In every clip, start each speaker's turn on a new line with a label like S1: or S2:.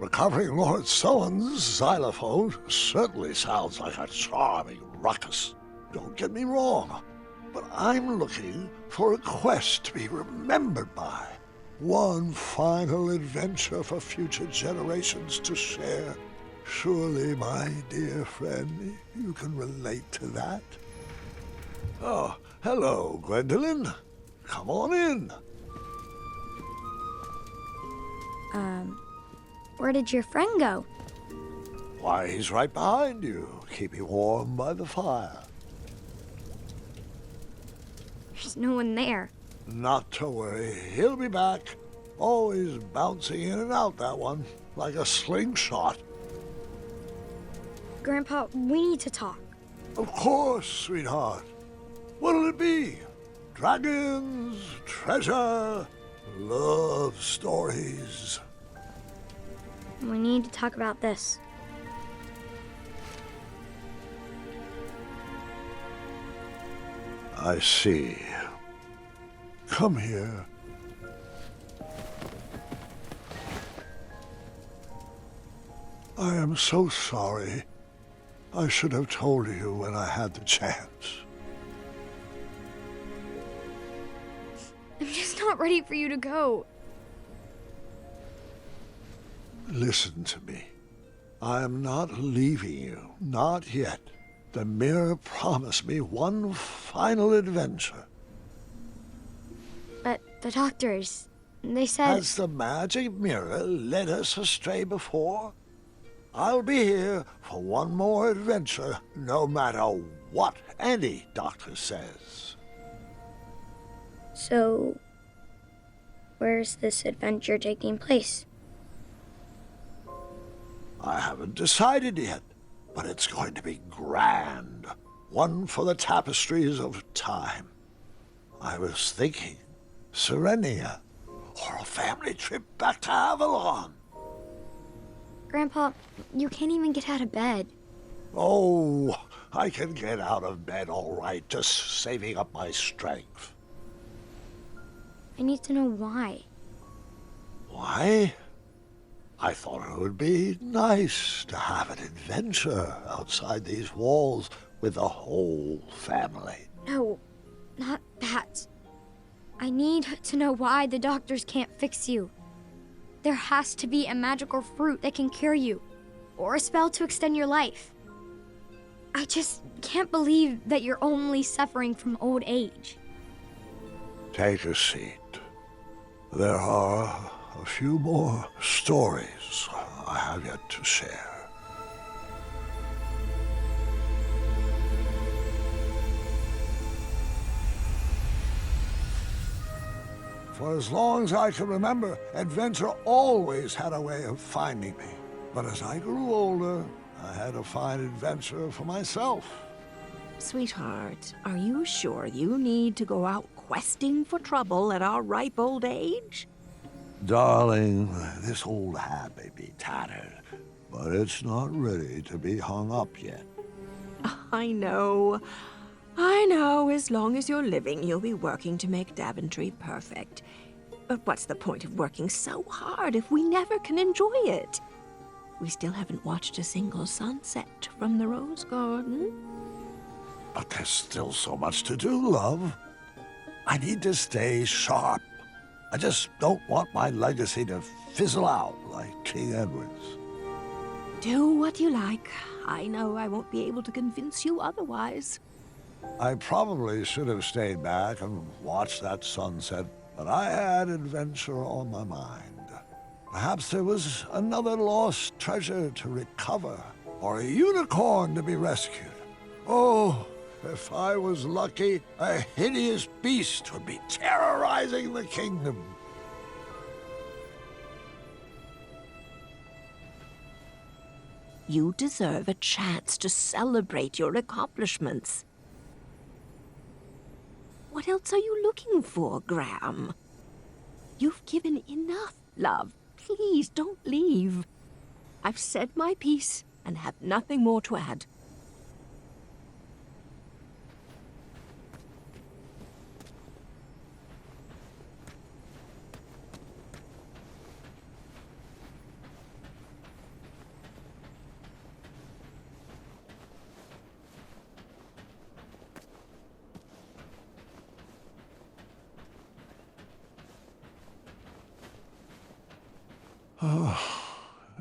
S1: Recovering Lord Sullen's xylophone certainly sounds like a charming ruckus. Don't get me wrong, but I'm looking for a quest to be remembered by. One final adventure for future generations to share. Surely, my dear friend, you can relate to that. Oh, hello, Gwendolyn. Come on in.
S2: Where did your friend go?
S1: Why, he's right behind you, keeping warm by the fire.
S2: There's no one there.
S1: Not to worry, he'll be back. Always bouncing in and out, that one, like a slingshot.
S2: Grandpa, we need to talk.
S1: Of course, sweetheart. What'll it be? Dragons, treasure, love stories.
S2: We need to talk about this.
S1: I see. Come here. I am so sorry. I should have told you when I had the chance.
S2: I'm just not ready for you to go.
S1: Listen to me. I am not leaving you, not yet. The mirror promised me one final adventure.
S2: But the doctors, they said...
S1: Has the magic mirror led us astray before? I'll be here for one more adventure, no matter what any doctor says.
S2: So, where's this adventure taking place?
S1: I haven't decided yet, but it's going to be grand. One for the tapestries of time. I was thinking Serenia, or a family trip back to Avalon.
S2: Grandpa, you can't even get out of bed.
S1: Oh, I can get out of bed all right, just saving up my strength.
S2: I need to know why.
S1: Why? I thought it would be nice to have an adventure outside these walls with the whole family.
S2: No, not that. I need to know why the doctors can't fix you. There has to be a magical fruit that can cure you, or a spell to extend your life. I just can't believe that you're only suffering from old age.
S1: Take a seat. There are a few more stories I have yet to share. For as long as I can remember, adventure always had a way of finding me. But as I grew older, I had to find adventure for myself.
S3: Sweetheart, are you sure you need to go out questing for trouble at our ripe old age?
S1: Darling, this old hat may be tattered, but it's not ready to be hung up yet.
S3: I know. I know. As long as you're living, you'll be working to make Daventry perfect. But what's the point of working so hard if we never can enjoy it? We still haven't watched a single sunset from the Rose Garden.
S1: But there's still so much to do, love. I need to stay sharp. I just don't want my legacy to fizzle out like King Edward's.
S3: Do what you like. I know I won't be able to convince you otherwise.
S1: I probably should have stayed back and watched that sunset, but I had adventure on my mind. Perhaps there was another lost treasure to recover, or a unicorn to be rescued. Oh, if I was lucky, a hideous beast would be terrorizing the kingdom.
S3: You deserve a chance to celebrate your accomplishments. What else are you looking for, Graham? You've given enough, love. Please don't leave. I've said my piece and have nothing more to add.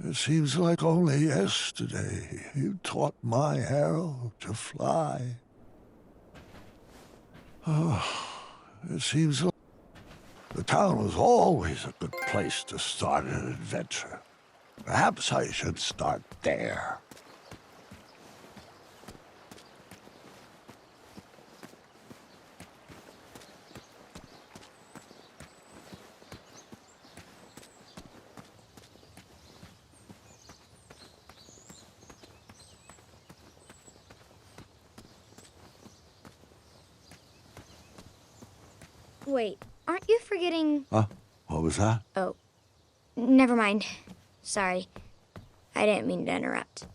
S1: It seems like only yesterday you taught my arrow to fly. It seems like the town was always a good place to start an adventure. Perhaps I should start there.
S2: Wait, aren't you forgetting...
S1: Huh? What was that?
S2: Oh, never mind. Sorry. I didn't mean to interrupt.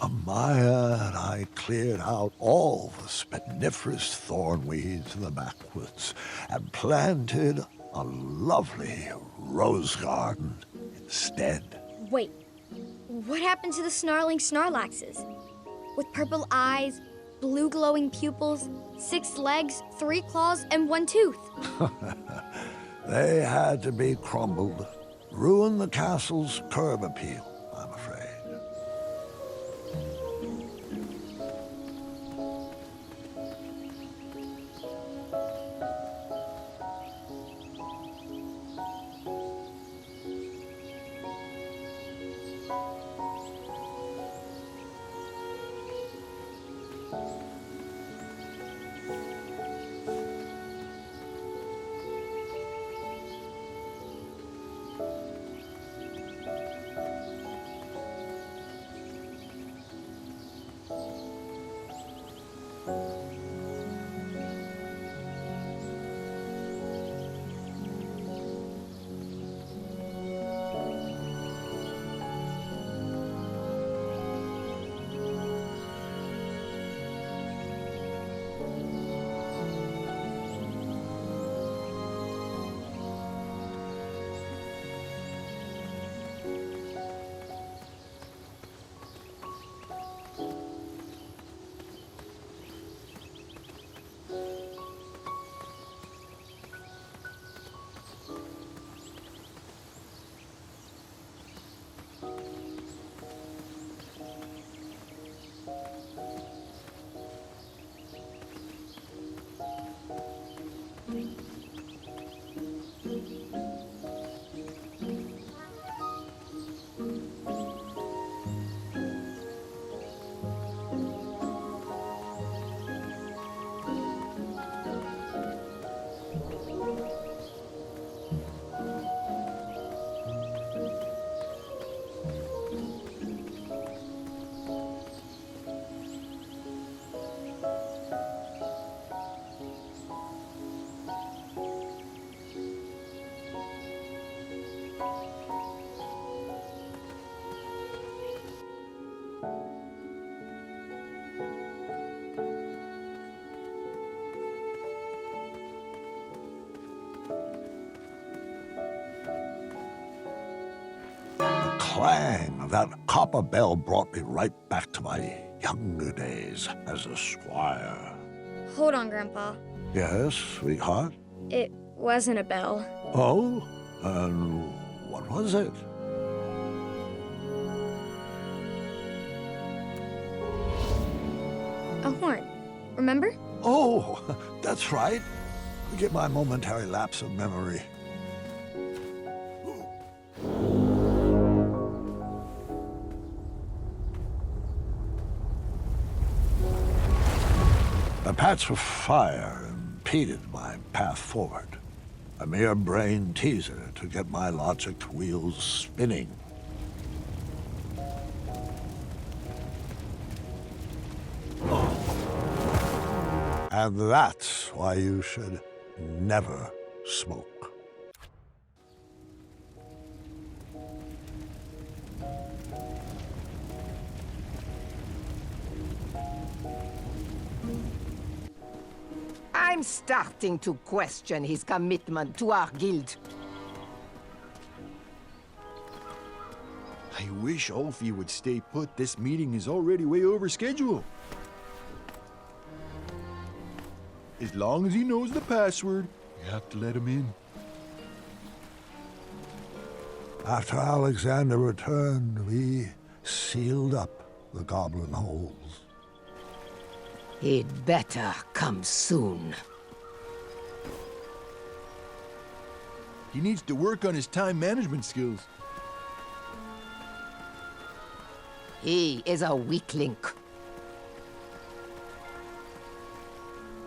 S1: Amaya and I cleared out all the spiniferous thornweeds in the backwoods and planted a lovely rose garden instead.
S2: Wait, what happened to the snarling Snarlaxes? With purple eyes, blue glowing pupils, 6 legs, 3 claws, and 1 tooth.
S1: They had to be crumbled. Ruined the castle's curb appeal, I'm afraid. clang, that copper bell brought me right back to my younger days as a squire.
S2: Hold on, Grandpa.
S1: Yes, sweetheart?
S2: It wasn't a bell.
S1: Oh? And what was it?
S2: A horn. Remember?
S1: Oh, that's right. Forgive my momentary lapse of memory. A patch of fire impeded my path forward. A mere brain teaser to get my logic wheels spinning. And that's why you should never smoke.
S4: I'm starting to question his commitment to our guild.
S5: I wish all of you would stay put. This meeting is already way over schedule. As long as he knows the password, you have to let him in.
S1: After Alexander returned, we sealed up the goblin holes.
S4: He'd better come soon.
S5: He needs to work on his time management skills.
S4: He is a weak link.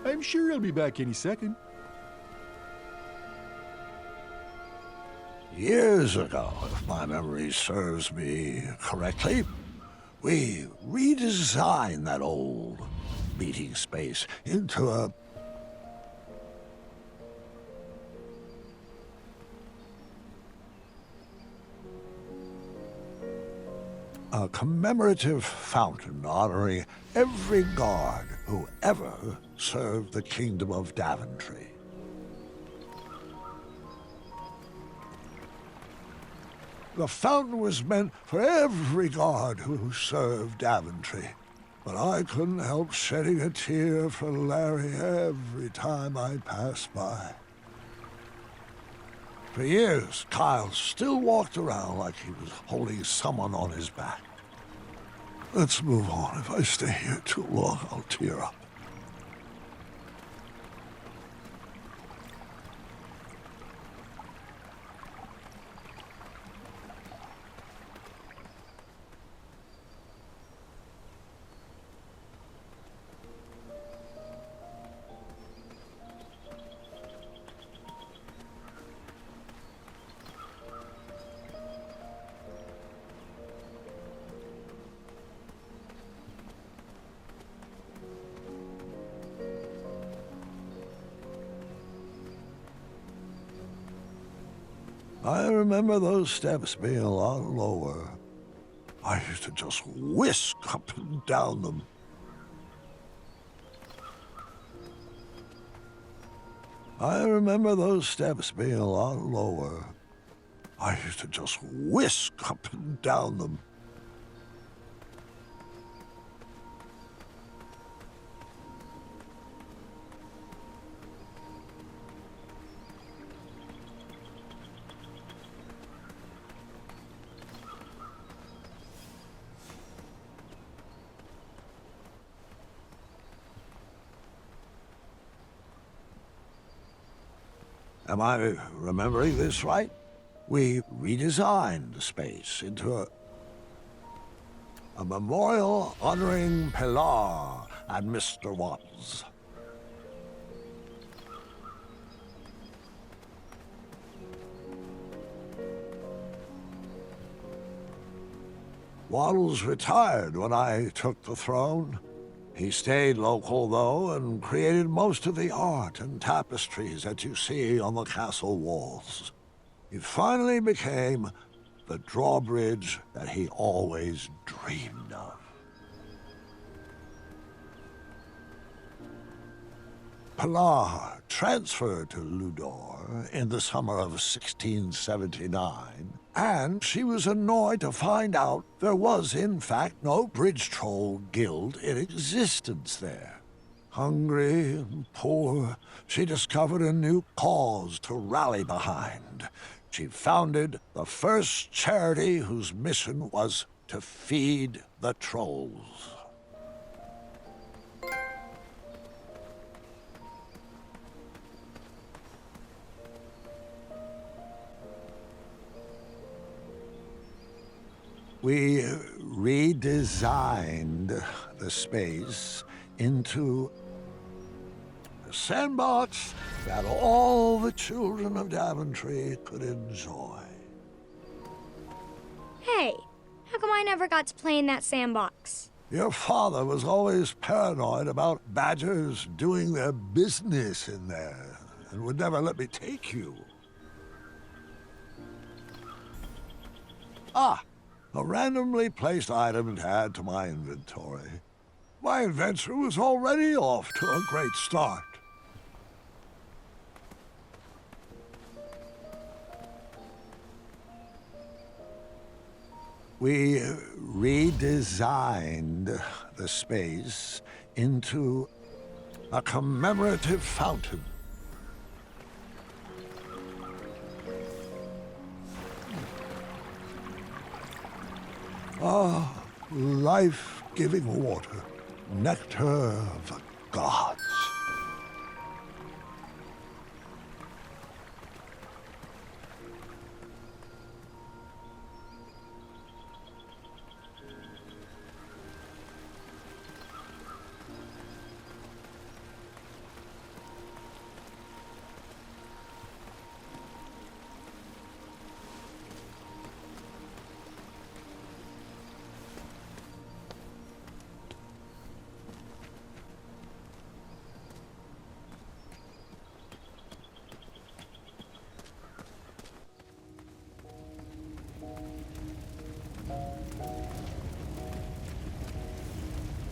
S5: I'm sure he'll be back any second.
S1: Years ago, if my memory serves me correctly, we redesigned that old meeting space into a commemorative fountain honoring every guard who ever served the Kingdom of Daventry. The fountain was meant for every guard who served Daventry, but I couldn't help shedding a tear for Larry every time I passed by. For years, Kyle still walked around like he was holding someone on his back. Let's move on. If I stay here too long, I'll tear up. I remember those steps being a lot lower. I used to just whisk up and down them. I remember those steps being a lot lower. I used to just whisk up and down them. Am I remembering this right? We redesigned the space into a memorial honoring Pilar and Mr. Wattles. Wattles retired when I took the throne. He stayed local, though, and created most of the art and tapestries that you see on the castle walls. He finally became the drawbridge that he always dreamed of. Pilar transferred to Ludor in the summer of 1679, And she was annoyed to find out there was, in fact, no bridge troll guild in existence there. Hungry and poor, she discovered a new cause to rally behind. She founded the first charity whose mission was to feed the trolls. We redesigned the space into a sandbox that all the children of Daventry could enjoy.
S2: Hey, how come I never got to play in that sandbox?
S1: Your father was always paranoid about badgers doing their business in there and would never let me take you. Ah, a randomly placed item to add to my inventory. My adventure was already off to a great start. We redesigned the space into a commemorative fountain. Ah, life-giving water, nectar of the gods.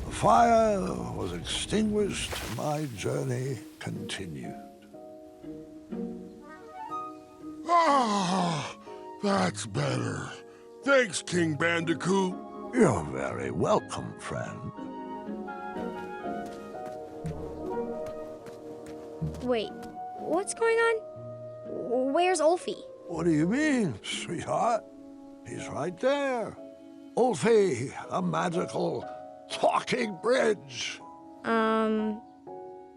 S1: The fire was extinguished, my journey continued.
S6: Ah, that's better. Thanks, King Bandicoot.
S1: You're very welcome, friend.
S2: Wait, what's going on? Where's Ulfie?
S1: What do you mean, sweetheart? He's right there. Ulfie, a magical talking bridge.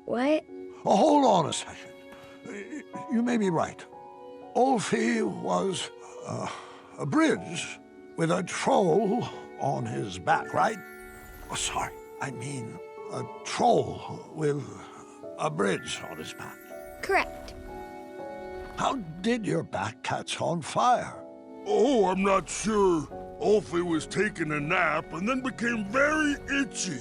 S2: What?
S1: Oh, hold on a second. You may be right. Ulfie was a bridge with a troll on his back, right? Oh, sorry. I mean a troll with a bridge on his back.
S2: Correct.
S1: How did your back catch on fire?
S6: Oh, I'm not sure. Ulfie was taking a nap and then became very itchy.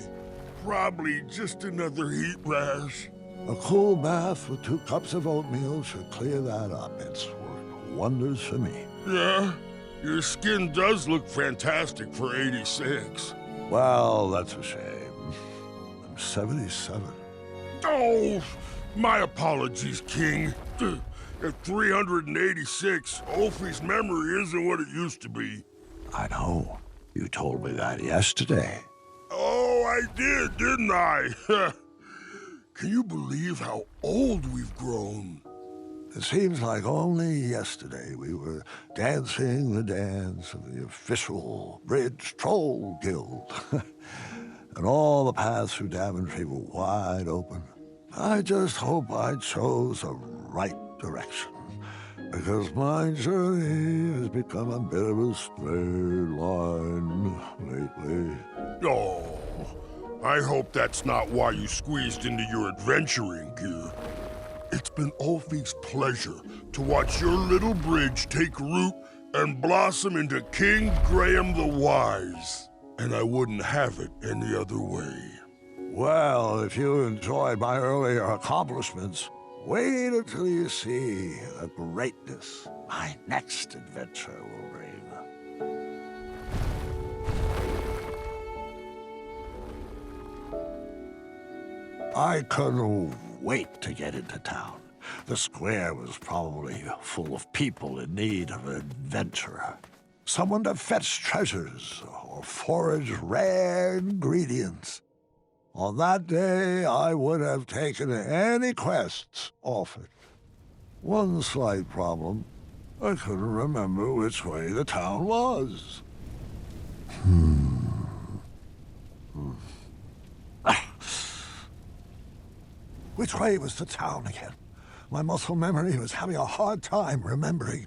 S6: Probably just another heat rash.
S1: A cool bath with 2 cups of oatmeal should clear that up. It's worked wonders for me.
S6: Yeah, your skin does look fantastic for 86.
S1: Well, that's a shame. I'm 77.
S6: Oh, my apologies, King. At 386, Ulfie's memory isn't what it used to be.
S1: I know. You told me that yesterday.
S6: Oh, I did, didn't I? Can you believe how old we've grown?
S1: It seems like only yesterday we were dancing the dance of the official Bridge Troll Guild. And all the paths through Daventry were wide open. I just hope I chose the right direction, because my journey has become a bit of a straight line lately.
S6: Oh, I hope that's not why you squeezed into your adventuring gear. It's been Ulfie's pleasure to watch your little bridge take root and blossom into King Graham the Wise. And I wouldn't have it any other way.
S1: Well, if you enjoyed my earlier accomplishments, wait until you see the greatness my next adventure will bring. I couldn't wait to get into town. The square was probably full of people in need of adventure. Someone to fetch treasures or forage rare ingredients. On that day, I would have taken any quests offered. One slight problem. I couldn't remember which way the town was. Which way was the town again? My muscle memory was having a hard time remembering.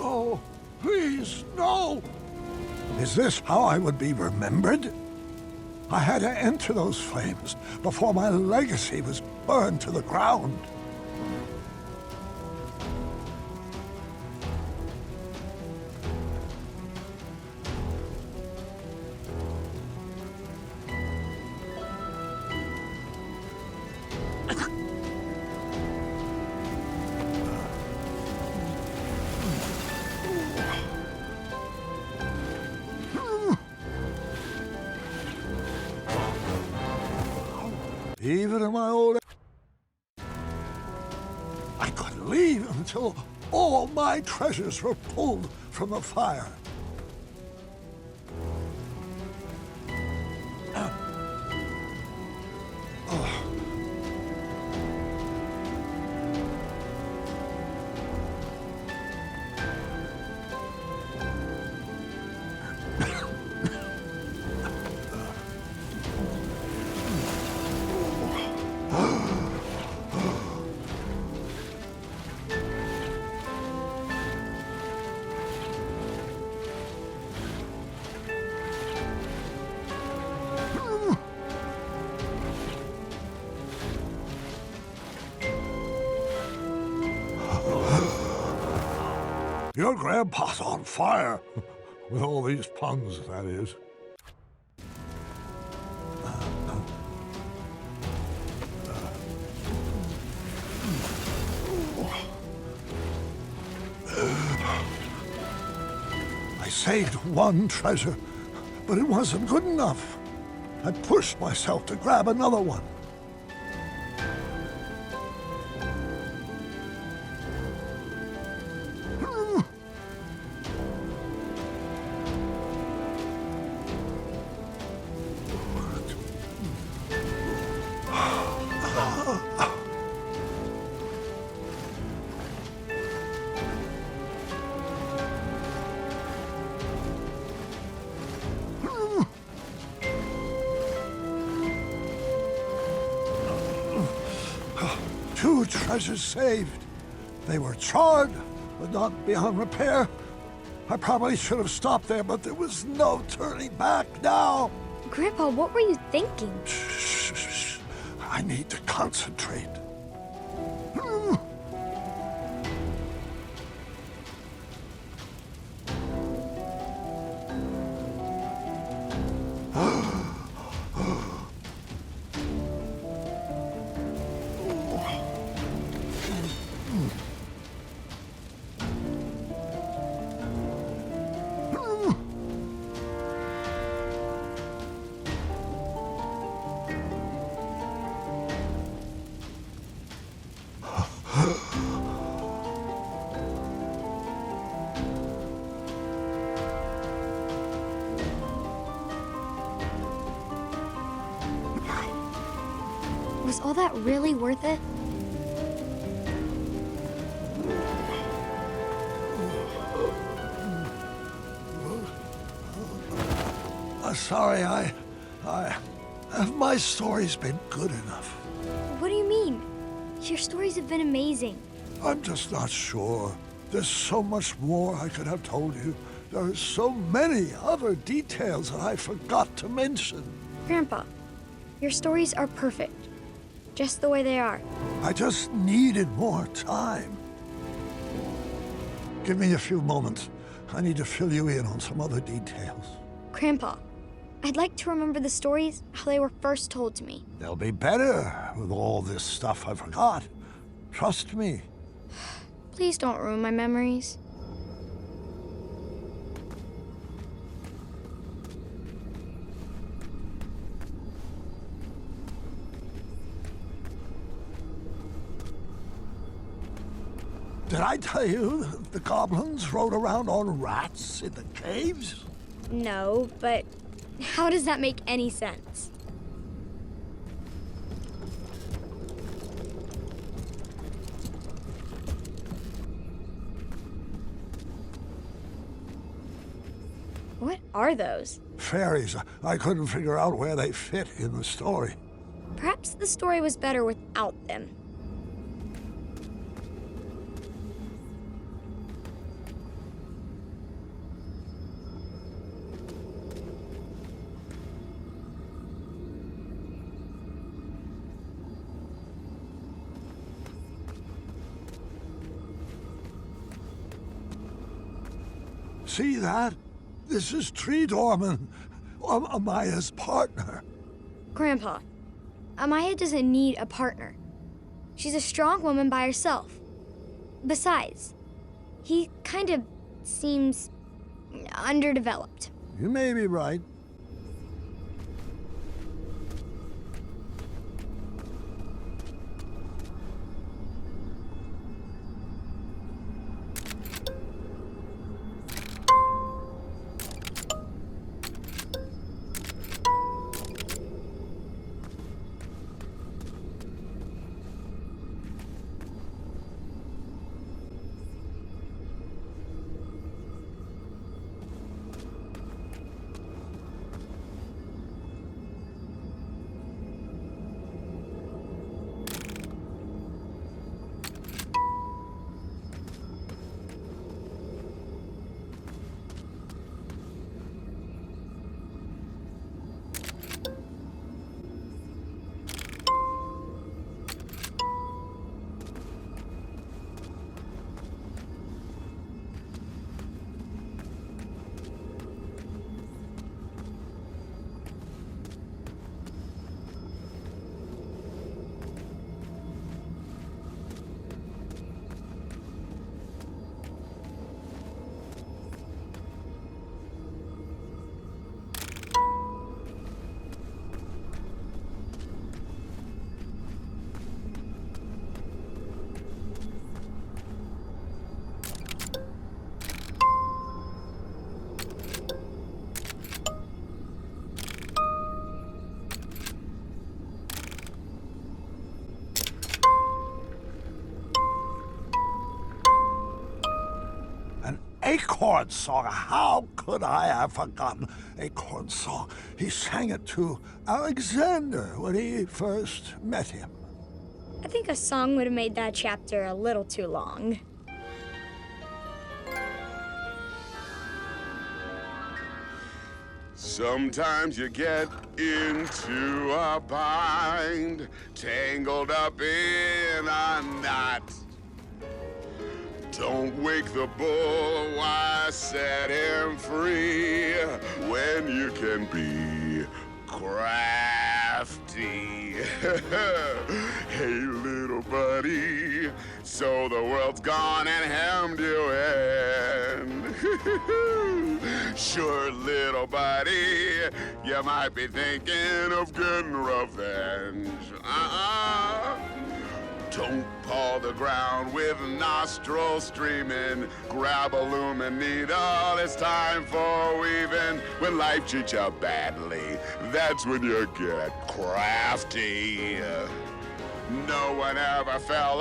S1: Oh, please, no! Is this how I would be remembered? I had to enter those flames before my legacy was burned to the ground. Even in my old age, I couldn't leave until all my treasures were pulled from the fire. Your grandpa's on fire. With all these puns, that is. I saved one treasure, but it wasn't good enough. I pushed myself to grab another one. Two treasures saved. They were charred, but not beyond repair. I probably should have stopped there, but there was no turning back now.
S2: Grandpa, what were you thinking?
S1: Shh. I need to concentrate.
S2: Was all that really worth it?
S1: Sorry, have my stories been good enough?
S2: What do you mean? Your stories have been amazing.
S1: I'm just not sure. There's so much more I could have told you. There are so many other details that I forgot to mention.
S2: Grandpa, your stories are perfect. Just the way they are.
S1: I just needed more time. Give me a few moments. I need to fill you in on some other details.
S2: Grandpa, I'd like to remember the stories how they were first told to me.
S1: They'll be better with all this stuff I forgot. Trust me.
S2: Please don't ruin my memories.
S1: Did I tell you that the goblins rode around on rats in the caves?
S2: No, but how does that make any sense? What are those?
S1: Fairies. I couldn't figure out where they fit in the story.
S2: Perhaps the story was better without them.
S1: See that? This is Tree Dorman, Amaya's partner.
S2: Grandpa, Amaya doesn't need a partner. She's a strong woman by herself. Besides, he kind of seems underdeveloped.
S1: You may be right. Acorn Song. How could I have forgotten Acorn Song? He sang it to Alexander when he first met him.
S2: I think a song would have made that chapter a little too long.
S7: Sometimes you get into a bind, tangled up in a knot. Don't wake the bull, why set him free when you can be crafty? Hey, little buddy, so the world's gone and hemmed you in. Sure, little buddy, you might be thinking of getting revenge. Don't paw the ground with nostrils streaming. Grab a lumen needle, it's time for weaving. When life treats you badly, that's when you get crafty. No one ever fell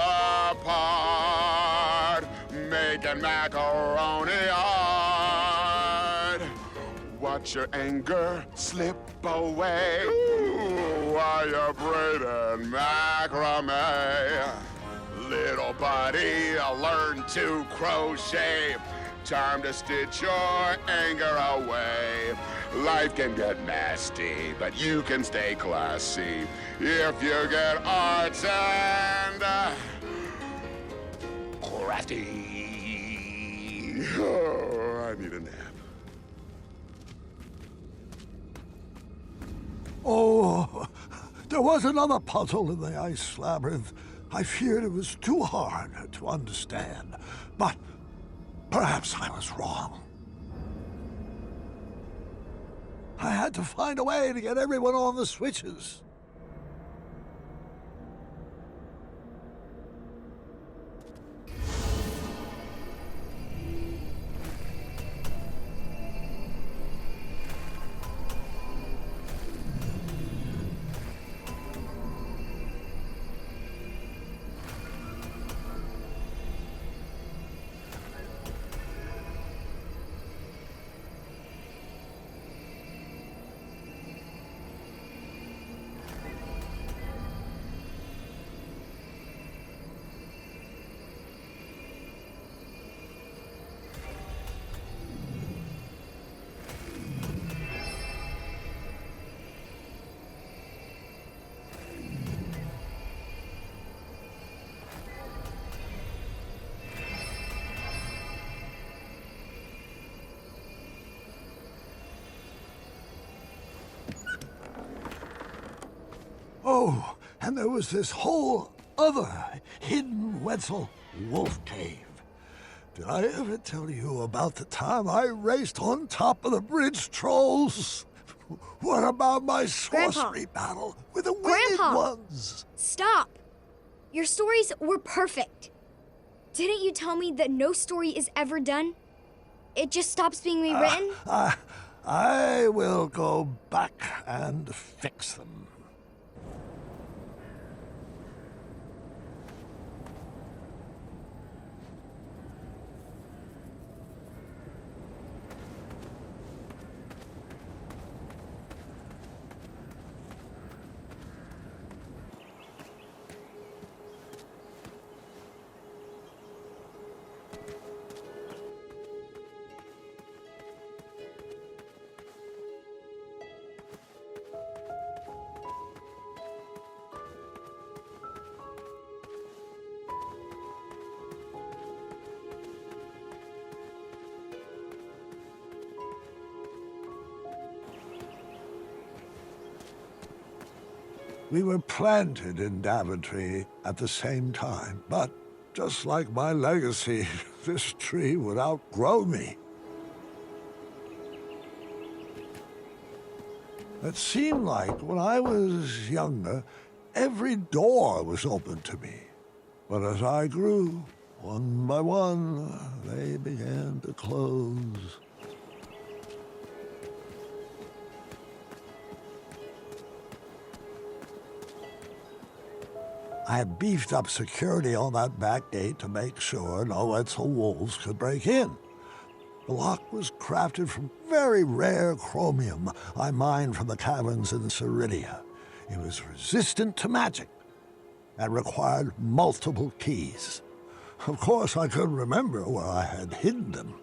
S7: apart making macaroni art. Watch your anger slip away while you're braiding macrame. Little buddy, learn to crochet. Time to stitch your anger away. Life can get nasty, but you can stay classy if you get arts and crafty. Oh, I I need a nap.
S1: Oh, there was another puzzle in the ice labyrinth. I feared it was too hard to understand, but perhaps I was wrong. I had to find a way to get everyone on the switches. Oh, and there was this whole other hidden Wetzel wolf cave. Did I ever tell you about the time I raced on top of the bridge trolls? What about my sorcery battle with the winged ones?
S2: Stop! Your stories were perfect. Didn't you tell me that no story is ever done? It just stops being rewritten?
S1: I will go back and fix them. We were planted in Daventry at the same time, but just like my legacy, this tree would outgrow me. It seemed like when I was younger, every door was open to me. But as I grew, one by one, they began to close. I had beefed up security on that back gate to make sure no Wetzel wolves could break in. The lock was crafted from very rare chromium I mined from the caverns in Ceridia. It was resistant to magic and required multiple keys. Of course, I couldn't remember where I had hidden them.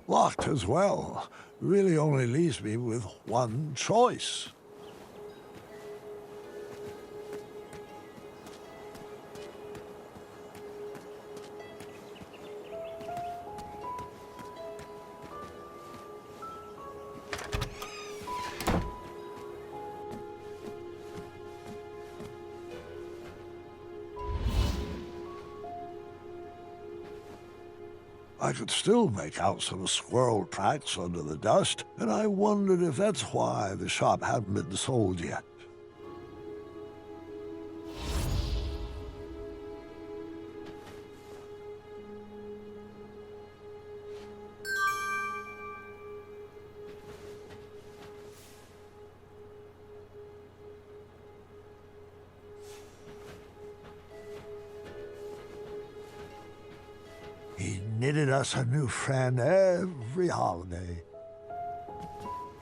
S1: Locked as well. Really only leaves me with one choice. I could still make out some squirrel tracks under the dust, and I wondered if that's why the shop hadn't been sold yet. He knitted us a new friend every holiday.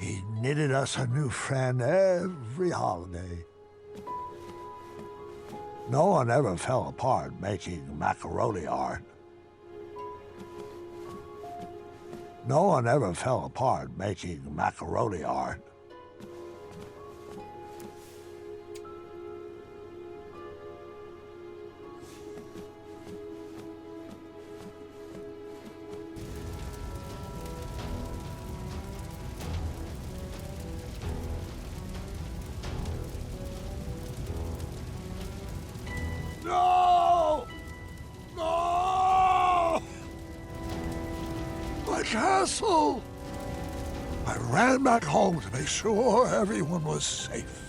S1: He knitted us a new friend every holiday. No one ever fell apart making macaroni art. No one ever fell apart making macaroni art. No! No! My castle! I ran back home to make sure everyone was safe.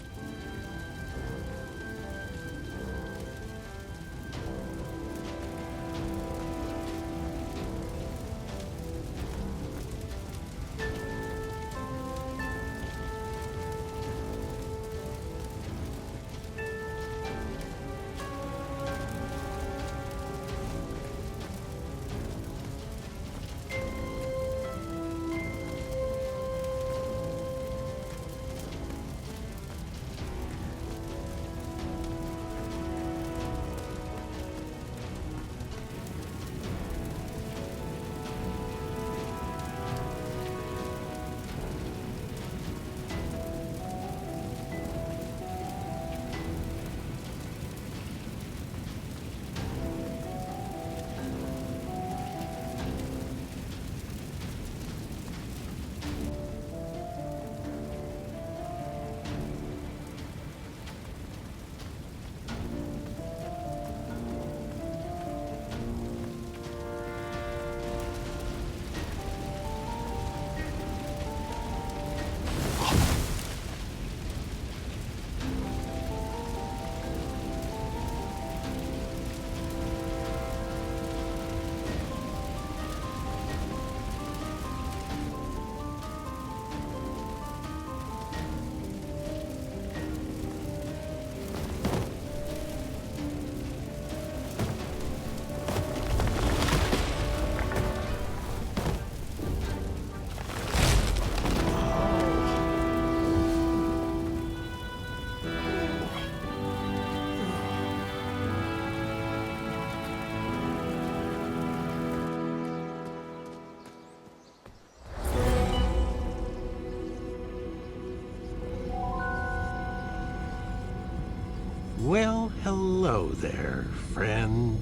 S8: Well, hello there, friend.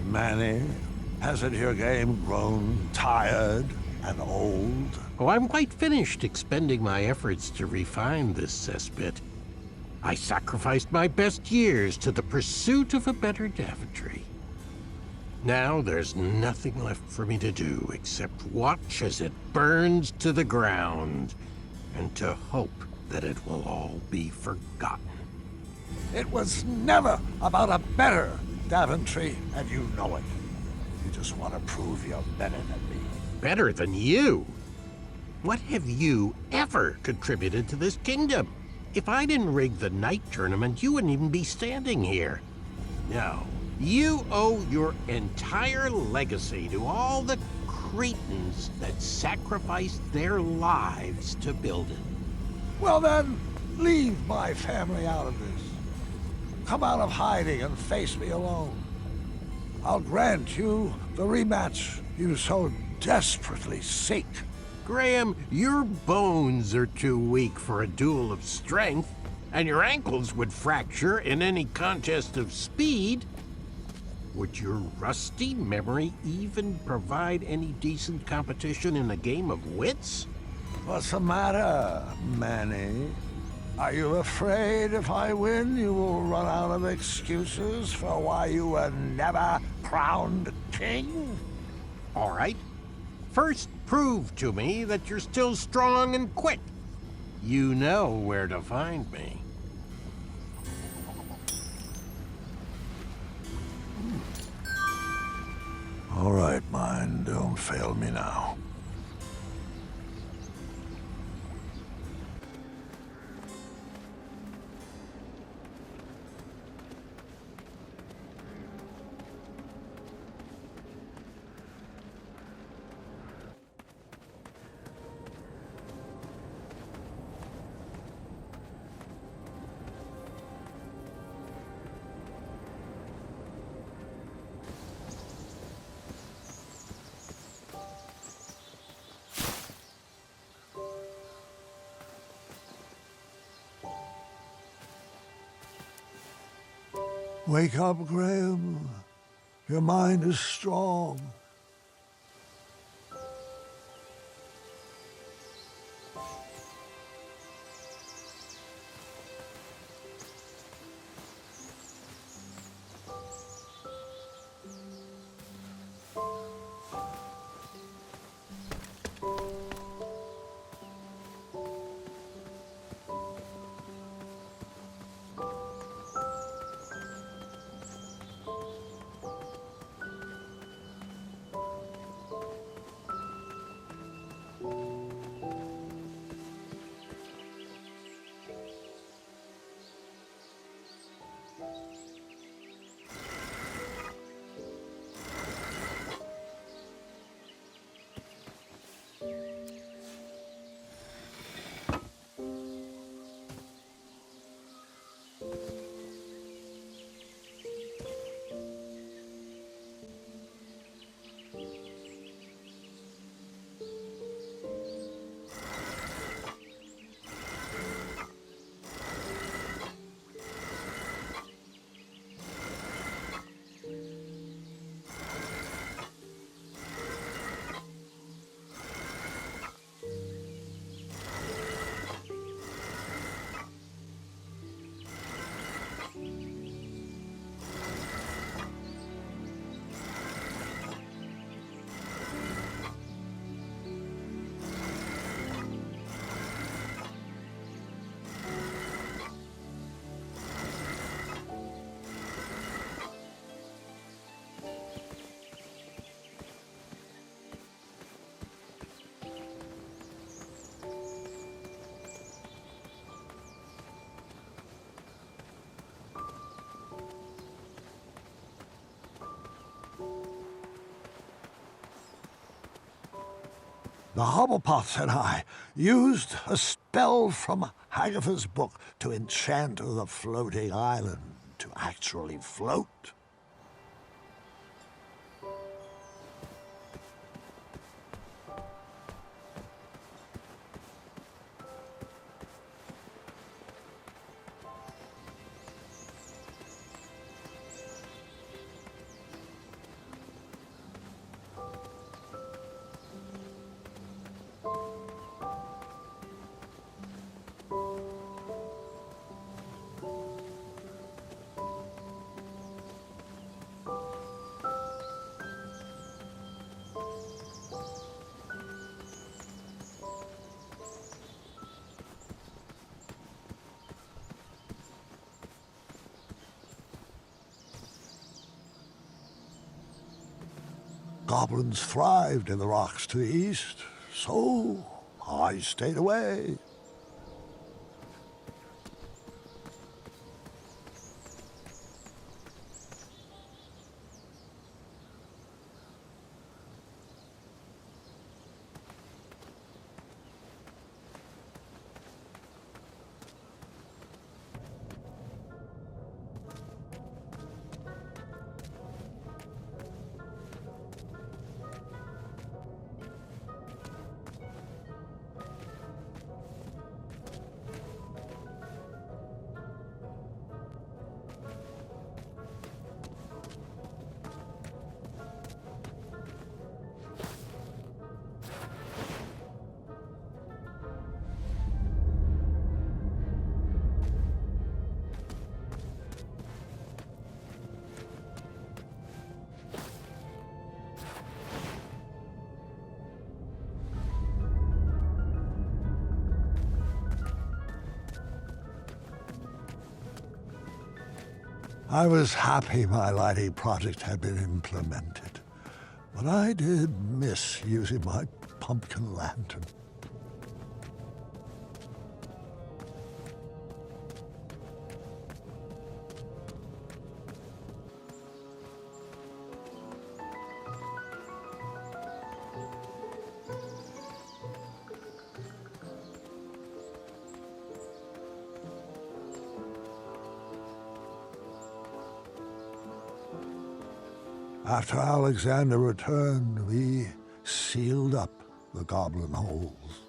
S1: Manny, hasn't your game grown tired and old?
S8: Oh, I'm quite finished expending my efforts to refine this cesspit. I sacrificed my best years to the pursuit of a better Daventry. Now there's nothing left for me to do except watch as it burns to the ground and to hope that it will all be forgotten.
S1: It was never about a better Daventry, and you know it. You just want to prove you're better than me.
S8: Better than you? What have you ever contributed to this kingdom? If I didn't rig the night tournament, you wouldn't even be standing here. No, you owe your entire legacy to all the cretins that sacrificed their lives to build it.
S1: Well then, leave my family out of this. Come out of hiding and face me alone. I'll grant you the rematch you so desperately seek.
S8: Graham, your bones are too weak for a duel of strength, and your ankles would fracture in any contest of speed. Would your rusty memory even provide any decent competition in a game of wits?
S1: What's the matter, Manny? Are you afraid if I win, you will run out of excuses for why you were never crowned king?
S8: All right. First, prove to me that you're still strong and quick. You know where to find me.
S1: All right, mine, don't fail me now. Wake up, Graham. Your mind is strong. The Hobblepots and I used a spell from Hagatha's book to enchant the floating island to actually float. Goblins thrived in the rocks to the east, so I stayed away. I was happy my lighting project had been implemented, but I did miss using my pumpkin lantern. After Alexander returned, we sealed up the goblin holes.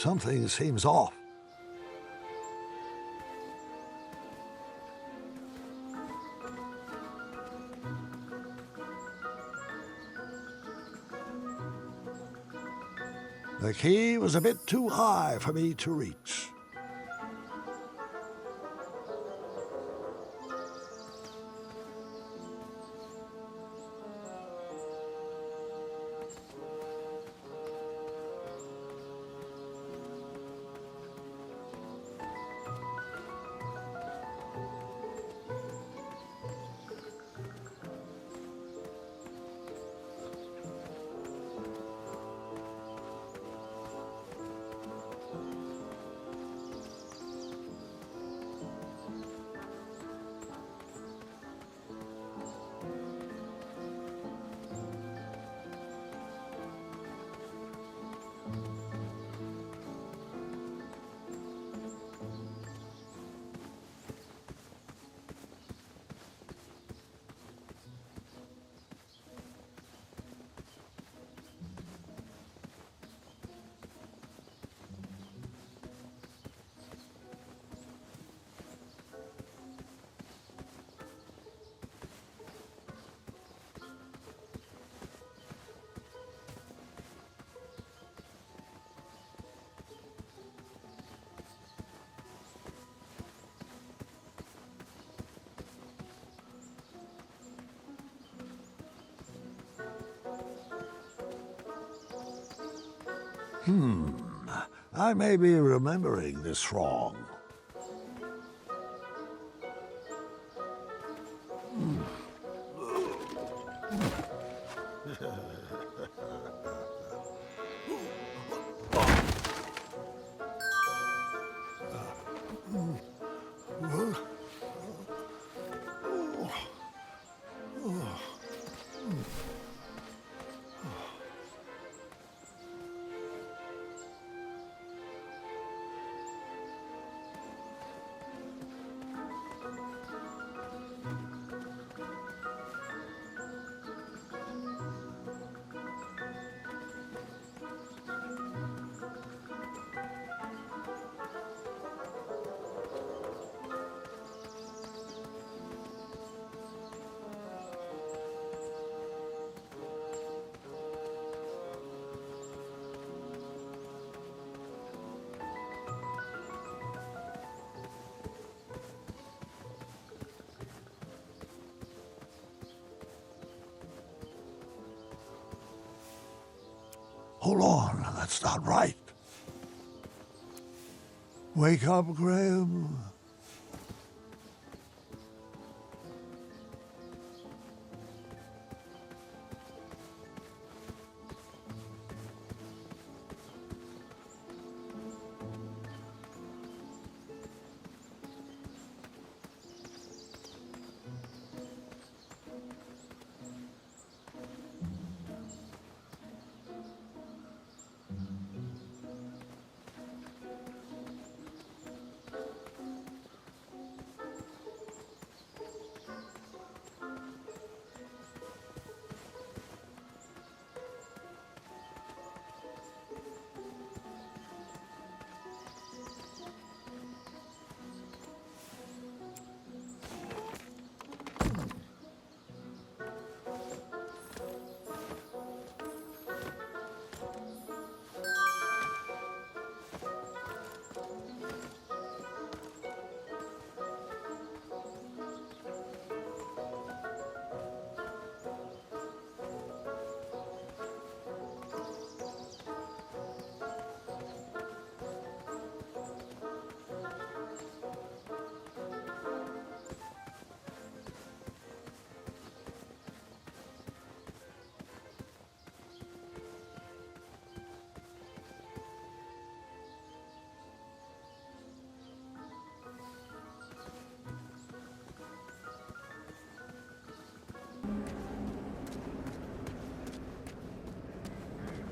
S1: Something seems off. The key was a bit too high for me to reach. I may be remembering this wrong. Hold on, that's not right. Wake up, Graham.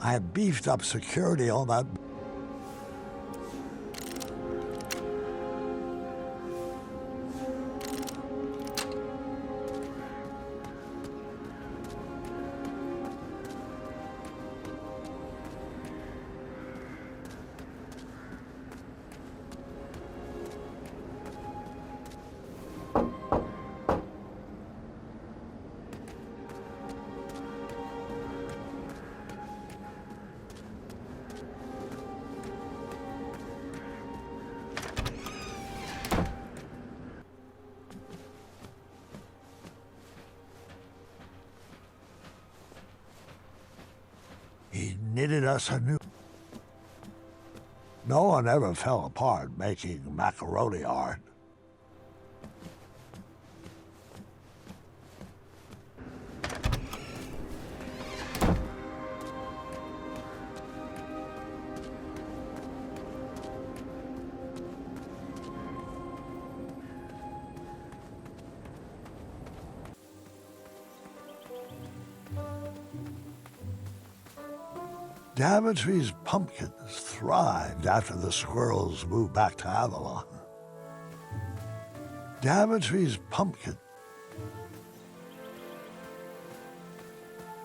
S1: I have beefed up security on that. knitted us a new... No one ever fell apart making macaroni art. Daventry's pumpkins thrived after the squirrels moved back to Avalon. Daventry's pumpkin.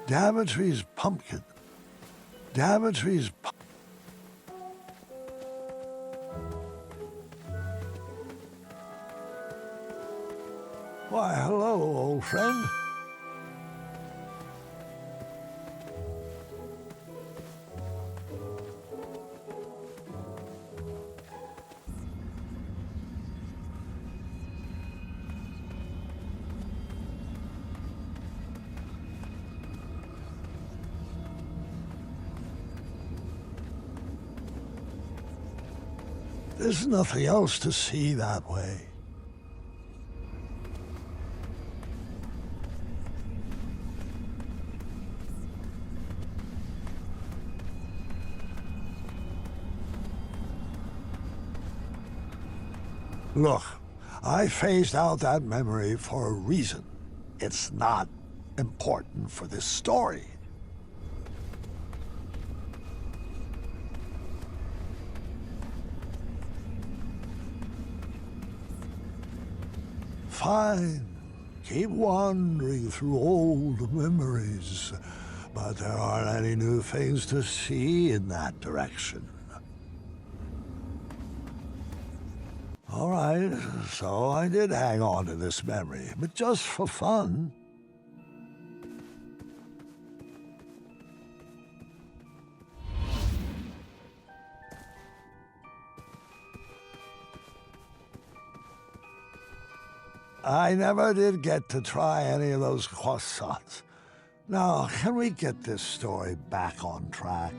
S1: Daventry's pumpkin. Daventry's pu- Why, hello, old friend. There's nothing else to see that way. Look, I phased out that memory for a reason. It's not important for this story. Fine. Keep wandering through old memories, but there aren't any new things to see in that direction. All right, so I did hang on to this memory, but just for fun. I never did get to try any of those croissants. Now, can we get this story back on track?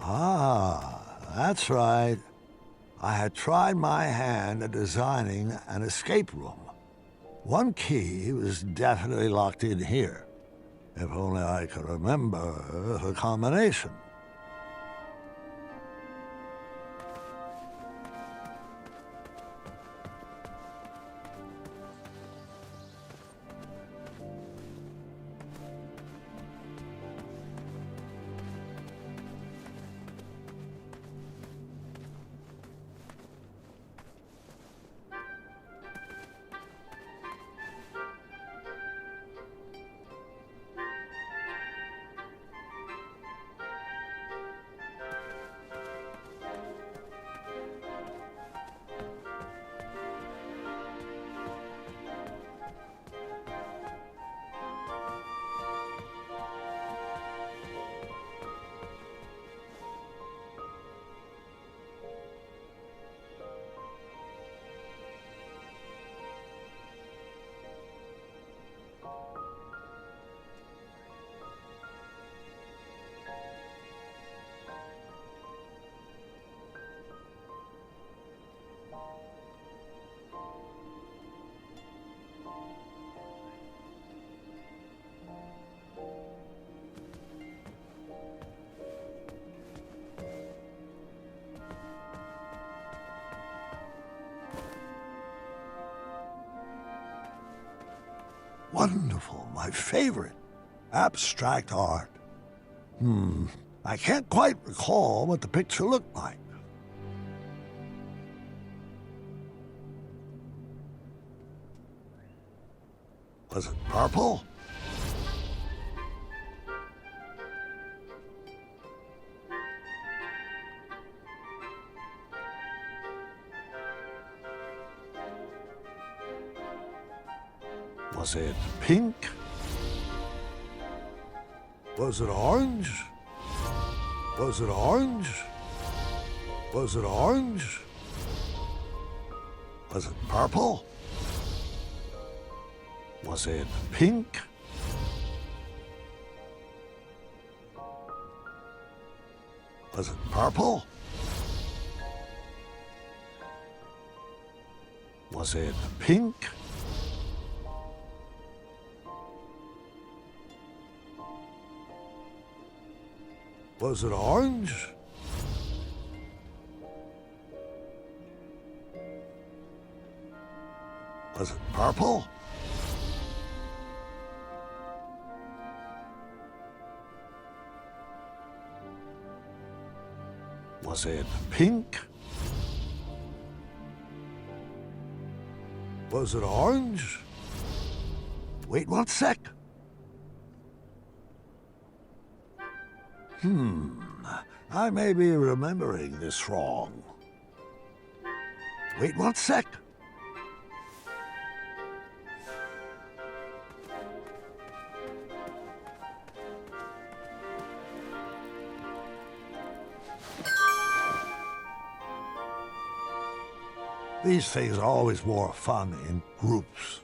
S1: Ah, that's right. I had tried my hand at designing an escape room. One key was definitely locked in here. If only I could remember the combination. Wonderful, my favorite. Abstract art. I can't quite recall what the picture looked like. Was it purple? Was it pink? Was it orange? Was it orange? Was it orange? Was it purple? Was it pink? Was it purple? Was it pink? Was it orange? Was it purple? Was it pink? Was it orange? Wait 1 sec. I may be remembering this wrong. Wait 1 sec. These things are always more fun in groups.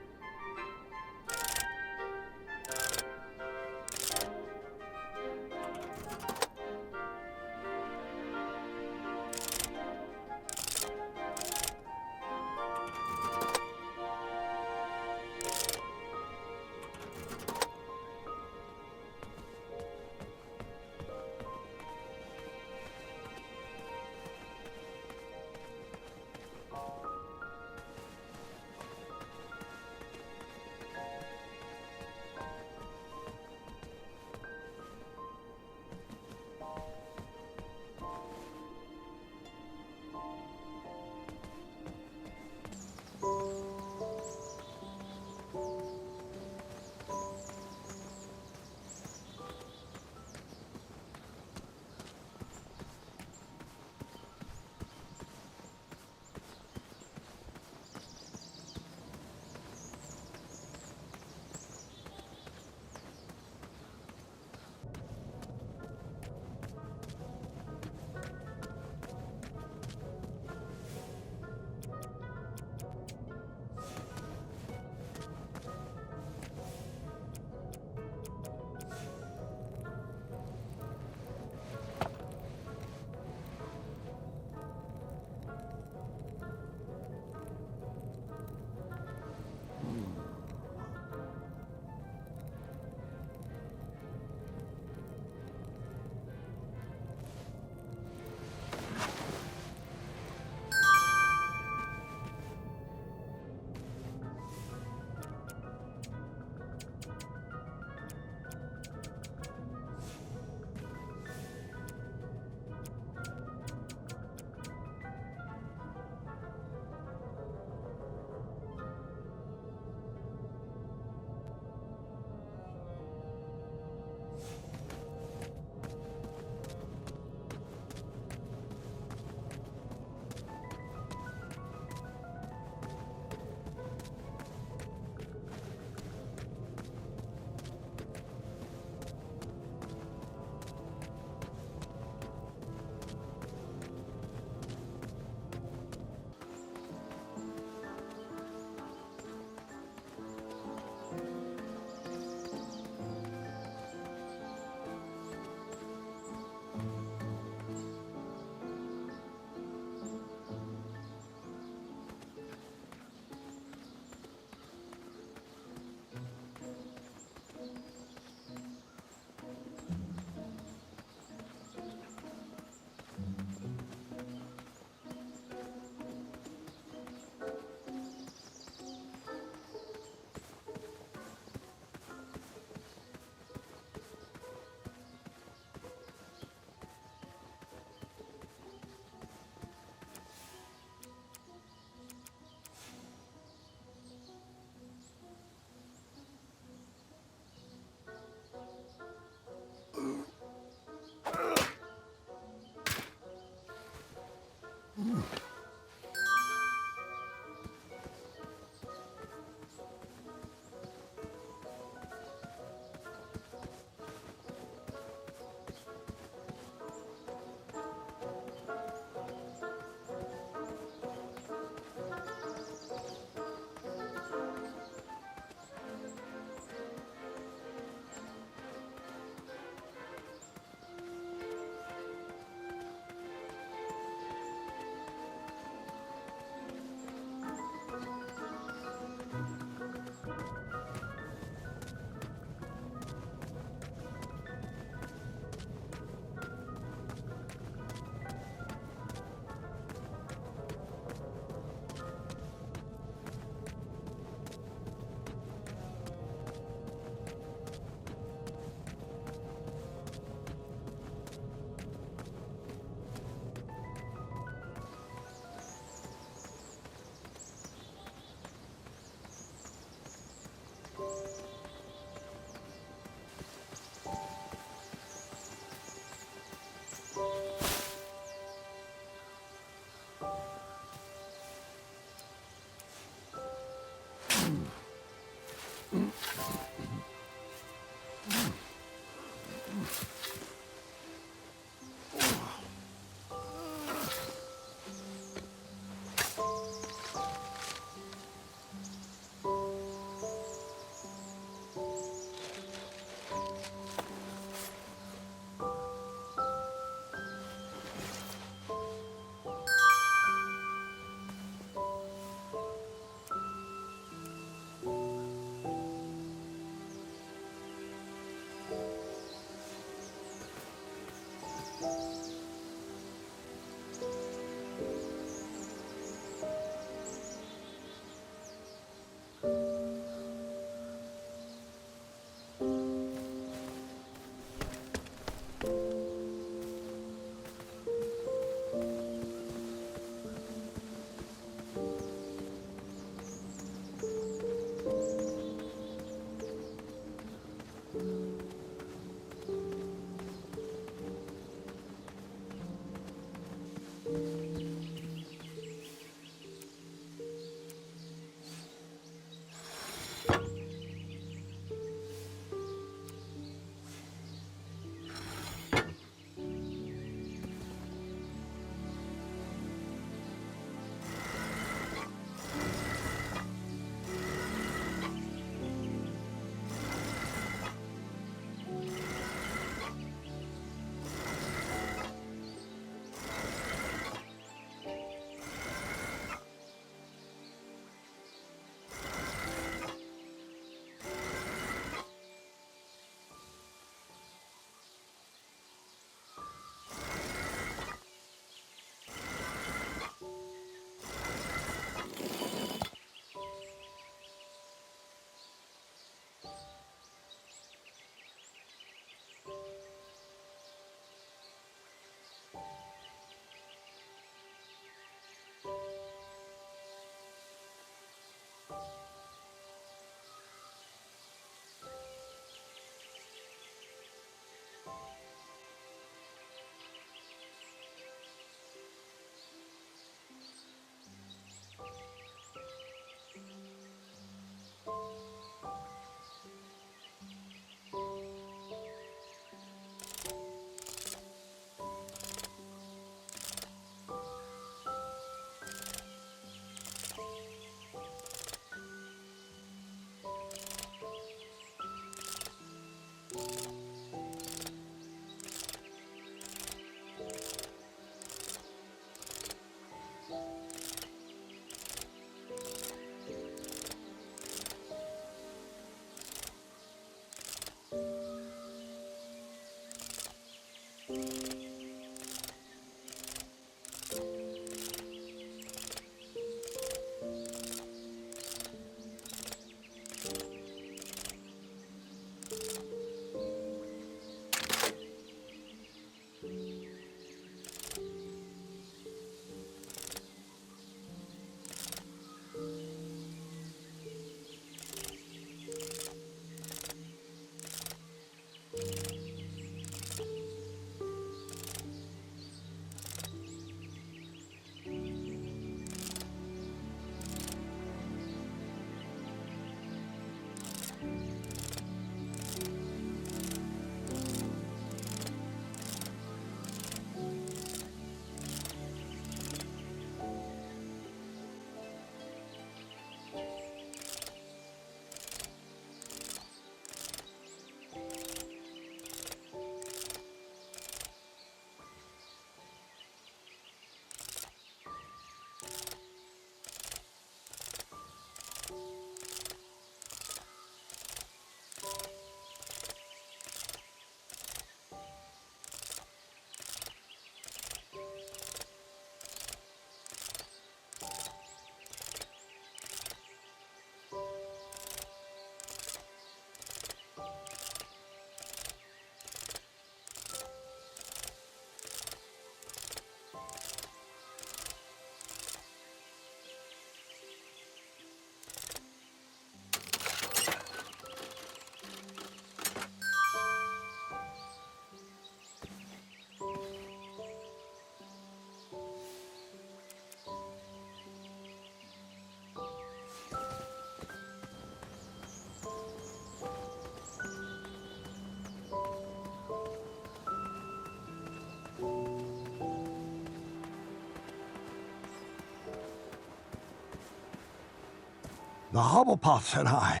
S1: The Hobblepots and I.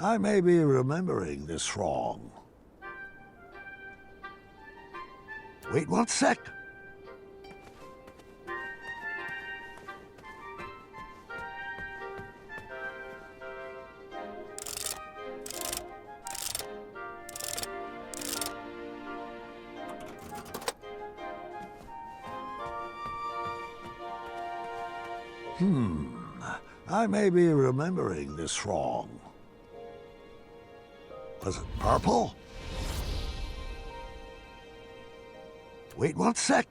S1: I may be remembering this wrong. Wait 1 sec. I may be remembering this wrong. Was it purple? Wait 1 sec.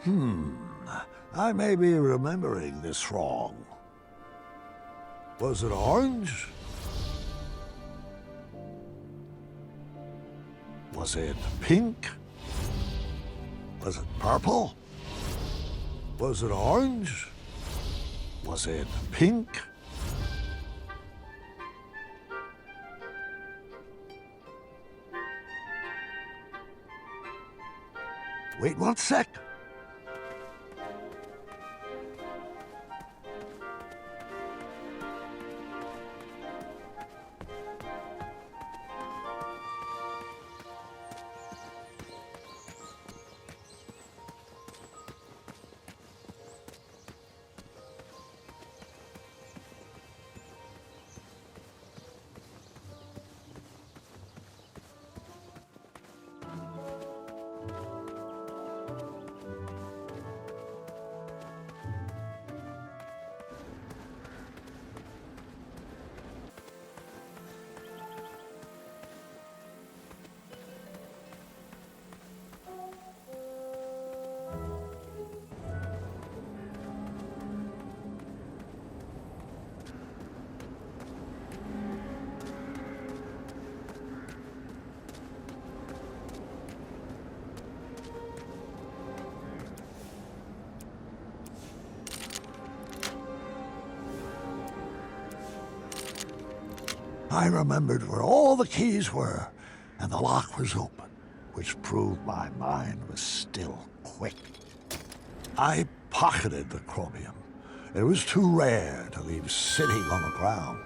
S1: I may be remembering this wrong. Was it orange? Was it pink? Was it purple? Was it orange? Was it pink? Wait 1 sec. I remembered where all the keys were, and the lock was open, which proved my mind was still quick. I pocketed the chromium. It was too rare to leave sitting on the ground.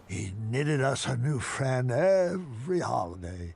S1: He knitted us a new friend every holiday.